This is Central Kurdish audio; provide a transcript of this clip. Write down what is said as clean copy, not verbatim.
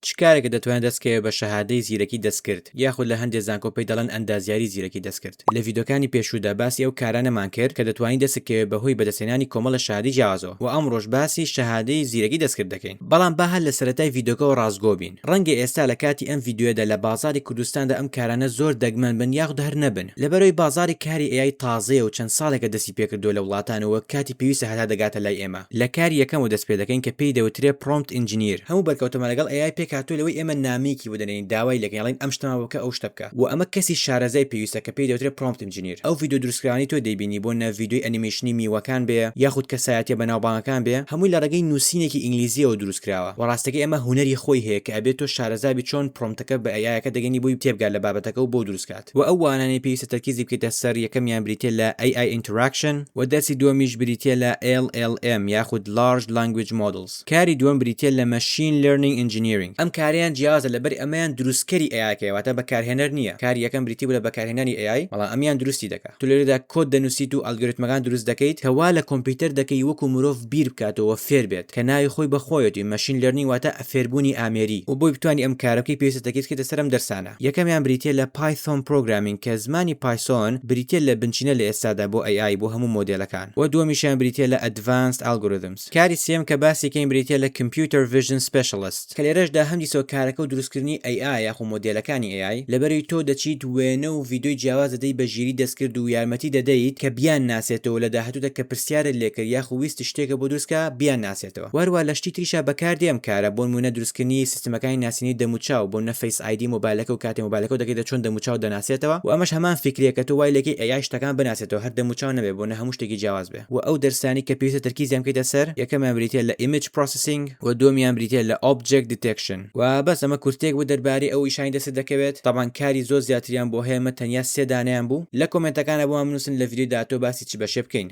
چ کارێکە دەتوانێت دەستکەوێت بە شەهادەی زیرەکی دەستکرد یاخود لە هەندێک زانکۆپی دەڵێن ئەندازیاری زیرەکی دەستکرد لە ڤیدیۆکانی پێشوودا باسی ئەو کارانەمان کرد کە دەتوانین دەستکەوێت بەهۆی بەدەستهێنانی کۆمەڵە شادی جیاوازەوە و ئەمڕۆژ باسی شەهادەی زیرەکی دەستکرد دەکەین بەڵام با هەر لە سەرەتای ڤیدیۆکەوە ڕازگۆ بین ڕەنگە ئێستا لە کاتی ئەم ڤیدیۆدا لە بازاری کوردستاندا ئەم کارانە زۆر دەگمەن بن یاخود هەر نەبن لەبەرەوەی بازاری کاری ئێ ئای تازەیە و چەند ساڵێکە دەستی پێکردووە لە وڵاتانەوە کاتی پێویستە هەتا دەگاتە لای ئێمە لە کاری یەکەم و دەست پێ دەکەین کە پێی دەوترێت پرۆمپت ئینجینیر هەموو بەرکەوتەمە لەگەڵ ئێ ئای پێک هاتووە لەوەی ئێمە نامێکی بدەنین داوای لەگەڵین ئەم شتەما بکە ئەو شتە بکە و ئەمە کەسی شارەزای پێویستە کە پێی دەوترێت پرۆمپت ئینجینیر ئەو ڤیدیۆ دروستکراوانی تۆ دەیبینی بۆ نە ڤیدیۆی ئەنیمێشنی میوەکان بێ یاخود کەسایەتیە بەناوبانگەکان بێ هەمووی لە ڕێگەی نووسینێکی ئینگلیزیەوە دروستکراوە و ڕاستەکەی ئەمە هونەری خۆی هەیە کە ئەبێت تۆ شارەزابی چۆن پرۆمپتەکە بە ئێ ئایەکە دەگەنی بۆی تێبگات لە بابەتەکە و بۆ دروستکات و ئەو وانانەی پێویستە تەرکیزی بکەیتە سەر یەکەمیان بریتێ لە ئێ ئای ئینتەراکشن و دەرسی دووەمیش بریتێ لە LLM یاخود Large Language Models کاری دووەم بریتێ لە Machine Learning Engineering ئەم کاریان جیازە لەبەر ئەمەیان دروستکەری ئێ ئایەکە واتە بەکارهێنەر نییە کاری یەکەم بریتی بوو لە بەکارهێنانی ئێ ئای بەڵام ئەمیان دروستی دەکات تو لێرەدا کۆد دەنووسیت و ئەلگۆریتمەکان دروست دەکەیت کە وا لە کۆمپیوتەر دەکەی وەکو مرۆڤ بیر بکاتەوە فێر بێت کە ناوی خۆی بەخۆیەتی مەشین لەرنینگ واتە فێربوونی ئامێری و بۆی بتوانانی ئەم کارەکەی پێویستە تەرکیزکەیتە سەر ئەم دەرسانە یەکەمیان بریتێ لە پایثۆن پرۆگرامینگ کە زمانی پایثۆن بریتێ لە بنچینە لە ئێستادا بۆ ئێ ئای بۆ هەموو مۆدێلەکان و دووەمیشیان بریتێ لە ئەدڤانسد ئالگۆریتمز کاری سێم کە باسیکەین بریتێ لە کمپیوتەر ڤیژن سپێشەلیست کە لێرەشدا هەم دیسەوە کارەکە و دروستکردنی ئێ ئای یاخو مۆدێلەکانی ئێ ئای لەبەرەوەی تۆ دەچیت وێنە و ڤیدیۆی جیاواز دەدەیت بە ژیری دەستکرد و یارمەتی دەدەیت کە بیان ناسێتەوە لە داهاتوودا کە پرسیارت لێکرد یاخو ویست شتێکە بۆ دروستکە بیان ناسێتەوە وەروە لە شتی تریشا بەکاردێ ئەم کارە بۆ نمونە دروستکردنی سیستەمەکانی ناسینی دەموچاو بۆ نە فەیس ئایدی مۆبایلەکە و کاتی مۆبایلەکە دەکەیتە چۆن دەموچاو دەناسێتەوە و ئەمەش هەمان فکرێکە تۆ وای لێکی ئێ ئای شتەکان بناسێتەوە هەر دەموچاو نەبێ بۆ نە هەموو شتێکی جیاواز بێ و ئەو دەرسانی کە پێویستە تەرکیزیان بکەیتە سەر یەکەمیان بریتێ لە ئیمیج پرۆسەسینگ و دووەمیان بریتێ لە ئۆبجێکت دیتێکشن و بەس ئەمە کورتێک بوو دەربارەی ئەو ئیشانی دەست دەکەوێت تەبان کاری زۆر زیاتریان بۆ هەیە مە تەنیا سێ دانەیان بوو لە کۆمنتەکانە بۆمان بنووسن لە ڤیدیۆدا تۆ باسی چی بەشێ بکەین